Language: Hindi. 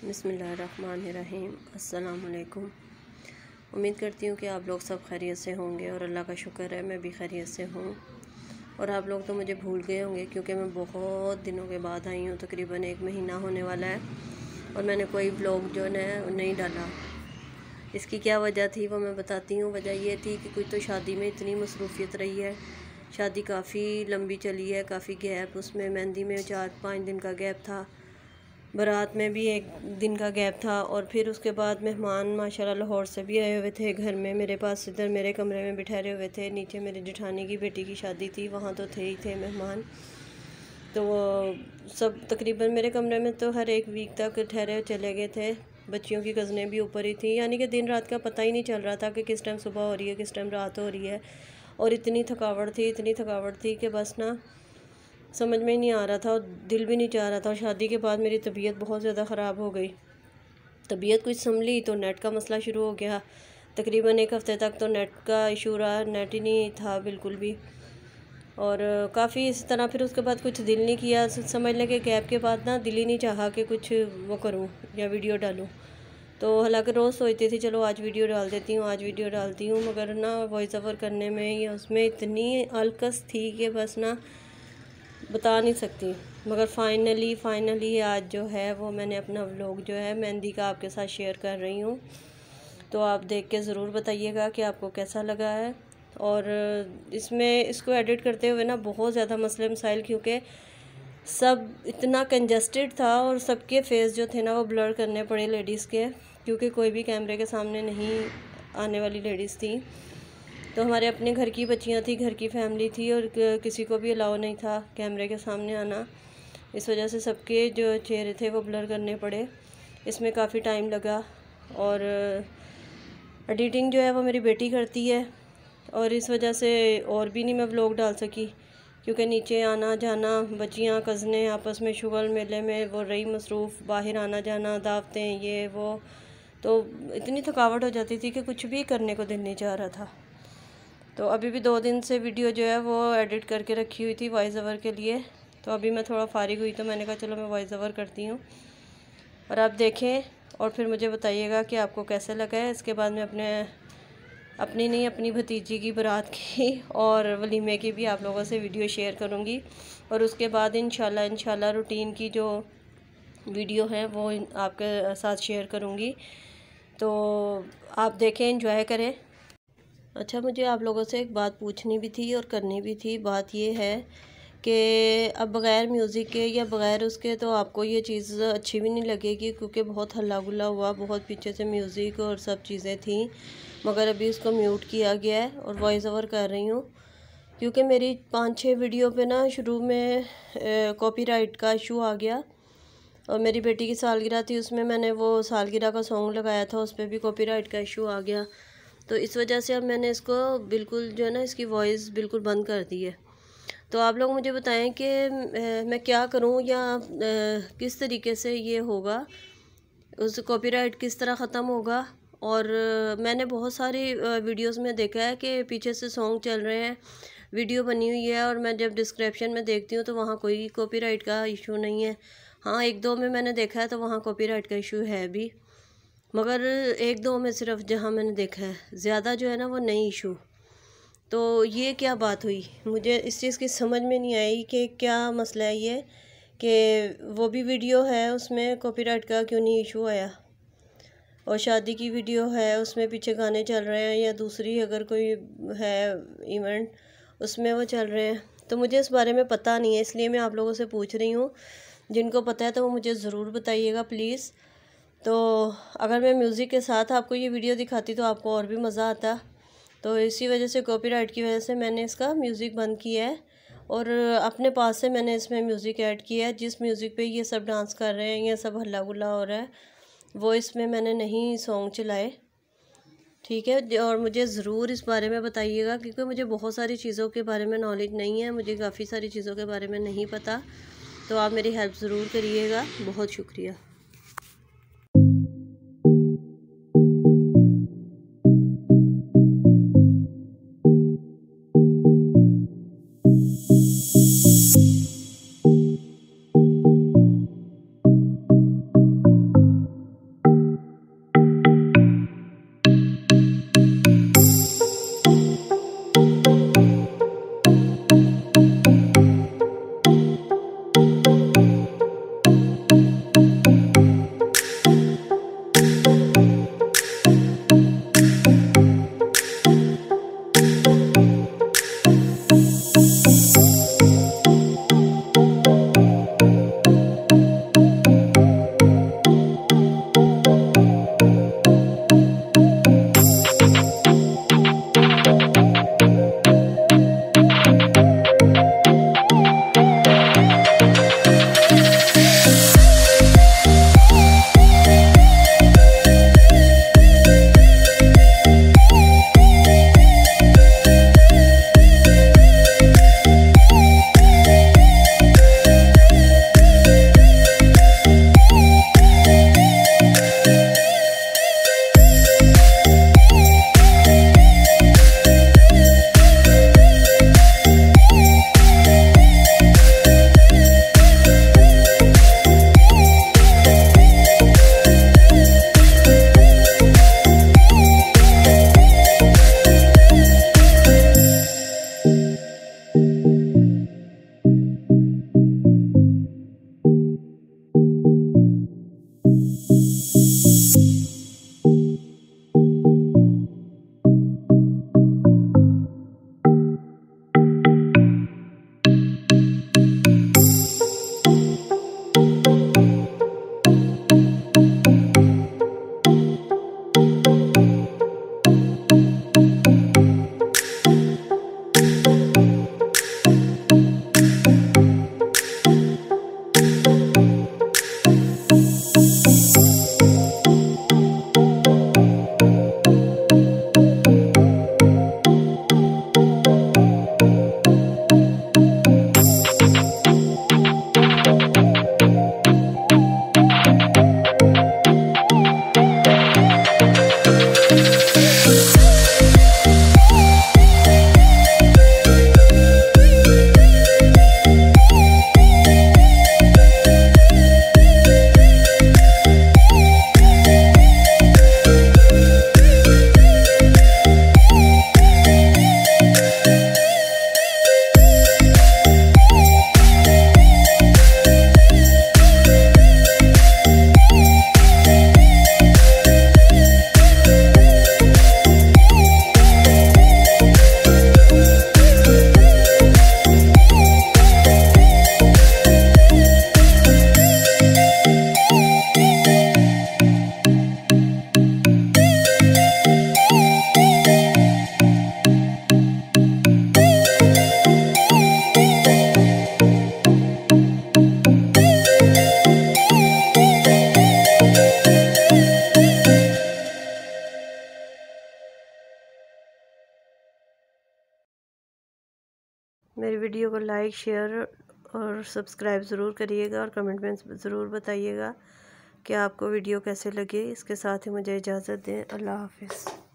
बिस्मिल्लाहिर्रहमानिर्रहीम। अस्सलाम वालेकुम। उम्मीद करती हूँ कि आप लोग सब खैरियत से होंगे और अल्लाह का शुक्र है मैं भी खैरियत से हूँ। और आप लोग तो मुझे भूल गए होंगे क्योंकि मैं बहुत दिनों के बाद आई हूँ, तकरीबन 1 महीना होने वाला है और मैंने कोई व्लॉग जो है नहीं डाला। इसकी क्या वजह थी वो मैं बताती हूँ। वजह ये थी कि कुछ तो शादी में इतनी मसरूफियत रही है, शादी काफ़ी लंबी चली है, काफ़ी गैप, उसमें मेहंदी में 4-5 दिन का गैप था, बारात में भी 1 दिन का गैप था और फिर उसके बाद मेहमान माशाल्लाह लाहौर से भी आए हुए थे घर में मेरे पास, इधर मेरे कमरे में बिठारे हुए थे। नीचे मेरी जेठानी की बेटी की शादी थी, वहाँ तो थे ही थे मेहमान। तो वो सब तकरीबन मेरे कमरे में तो हर 1 वीक तक ठहरे चले गए थे। बच्चियों की कज़नें भी ऊपर ही थी, यानी कि दिन रात का पता ही नहीं चल रहा था कि किस टाइम सुबह हो रही है, किस टाइम रात हो रही है। और इतनी थकावट थी कि बस ना समझ में ही नहीं आ रहा था और दिल भी नहीं चाह रहा था। और शादी के बाद मेरी तबीयत बहुत ज़्यादा ख़राब हो गई। तबीयत कुछ संभली तो नेट का मसला शुरू हो गया। तकरीबन 1 हफ़्ते तक तो नेट का इशू रहा, नेट ही नहीं था बिल्कुल भी। और काफ़ी इस तरह फिर उसके बाद कुछ दिल नहीं किया, समझ लें कि गैप के बाद ना दिल ही नहीं चाहा कि कुछ वो करूँ या वीडियो डालूँ। तो हालांकि रोज़ सोचती थी चलो आज वीडियो डाल देती हूँ, आज वीडियो डालती हूँ, मगर ना वॉइस ओवर करने में या उसमें इतनी अलकस थी कि बस ना बता नहीं सकती। मगर फाइनली आज जो है वो मैंने अपना व्लॉग जो है मेहंदी का आपके साथ शेयर कर रही हूँ। तो आप देख के ज़रूर बताइएगा कि आपको कैसा लगा है। और इसमें इसको एडिट करते हुए ना बहुत ज़्यादा मसले मसाइल, क्योंकि सब इतना कंजस्टेड था और सबके फेस जो थे ना वो ब्लर करने पड़े लेडीज़ के, क्योंकि कोई भी कैमरे के सामने नहीं आने वाली लेडीज़ थी। तो हमारे अपने घर की बच्चियां थी, घर की फैमिली थी और किसी को भी अलाउ नहीं था कैमरे के सामने आना। इस वजह से सबके जो चेहरे थे वो ब्लर करने पड़े। इसमें काफ़ी टाइम लगा और एडिटिंग जो है वो मेरी बेटी करती है और इस वजह से और भी नहीं मैं व्लॉग डाल सकी, क्योंकि नीचे आना जाना, बच्चियां कज़नें आपस में शुगल मेले में वो रही मसरूफ़, बाहर आना जाना, दावतें, ये वो, तो इतनी थकावट हो जाती थी कि कुछ भी करने को दिल नहीं चाह रहा था। तो अभी भी 2 दिन से वीडियो जो है वो एडिट करके रखी हुई थी वॉइस ओवर के लिए। तो अभी मैं थोड़ा फारिग हुई तो मैंने कहा चलो मैं वॉइस ओवर करती हूँ और आप देखें और फिर मुझे बताइएगा कि आपको कैसे लगा है। इसके बाद मैं अपनी भतीजी की बारात की और वलीमे की भी आप लोगों से वीडियो शेयर करूँगी और उसके बाद इंशाल्लाह रूटीन की जो वीडियो है वो आपके साथ शेयर करूँगी। तो आप देखें, एंजॉय करें। अच्छा, मुझे आप लोगों से एक बात पूछनी भी थी और करनी भी थी। बात ये है कि अब बग़ैर म्यूज़िक के या बग़ैर उसके तो आपको ये चीज़ अच्छी भी नहीं लगेगी, क्योंकि बहुत हल्ला गुल्ला हुआ, बहुत पीछे से म्यूज़िक और सब चीज़ें थी। मगर अभी उसको म्यूट किया गया है और वॉइस ओवर कर रही हूँ, क्योंकि मेरी 5-6 वीडियो पे ना शुरू में कॉपीराइट का इशू आ गया। और मेरी बेटी की सालगिरह थी, उसमें मैंने वो सालगिरह का सॉन्ग लगाया था, उस पर भी कॉपीराइट का इशू आ गया। तो इस वजह से अब मैंने इसको बिल्कुल जो है ना इसकी वॉइस बिल्कुल बंद कर दी है। तो आप लोग मुझे बताएं कि मैं क्या करूं या किस तरीके से ये होगा, उस कॉपीराइट किस तरह ख़त्म होगा। और मैंने बहुत सारी वीडियोस में देखा है कि पीछे से सॉन्ग चल रहे हैं, वीडियो बनी हुई है और मैं जब डिस्क्रिप्शन में देखती हूँ तो वहाँ कोई कॉपीराइट का इशू नहीं है। हाँ, 1-2 में मैंने देखा है तो वहाँ कॉपीराइट का इशू है भी, मगर 1-2 में सिर्फ जहाँ मैंने देखा है, ज़्यादा जो है ना वो नहीं इशू। तो ये क्या बात हुई, मुझे इस चीज़ की समझ में नहीं आई कि क्या मसला है ये, कि वो भी वीडियो है उसमें कॉपीराइट का क्यों नहीं इशू आया, और शादी की वीडियो है उसमें पीछे गाने चल रहे हैं, या दूसरी अगर कोई है इवेंट उसमें वो चल रहे हैं। तो मुझे इस बारे में पता नहीं है, इसलिए मैं आप लोगों से पूछ रही हूँ। जिनको पता है तो वो मुझे ज़रूर बताइएगा प्लीज़। तो अगर मैं म्यूज़िक के साथ आपको ये वीडियो दिखाती तो आपको और भी मज़ा आता। तो इसी वजह से, कॉपीराइट की वजह से, मैंने इसका म्यूज़िक बंद किया है और अपने पास से मैंने इसमें म्यूज़िक ऐड किया है। जिस म्यूज़िक पे ये सब डांस कर रहे हैं, ये सब हल्ला गुल्ला हो रहा है, वो इसमें मैंने नहीं सॉन्ग चलाए, ठीक है। और मुझे ज़रूर इस बारे में बताइएगा, क्योंकि मुझे बहुत सारी चीज़ों के बारे में नॉलेज नहीं है, मुझे काफ़ी सारी चीज़ों के बारे में नहीं पता। तो आप मेरी हेल्प ज़रूर करिएगा, बहुत शुक्रिया। मेरी वीडियो को लाइक, शेयर और सब्सक्राइब ज़रूर करिएगा और कमेंट में ज़रूर बताइएगा कि आपको वीडियो कैसे लगे। इसके साथ ही मुझे इजाज़त दें। अल्लाह हाफ़िज़।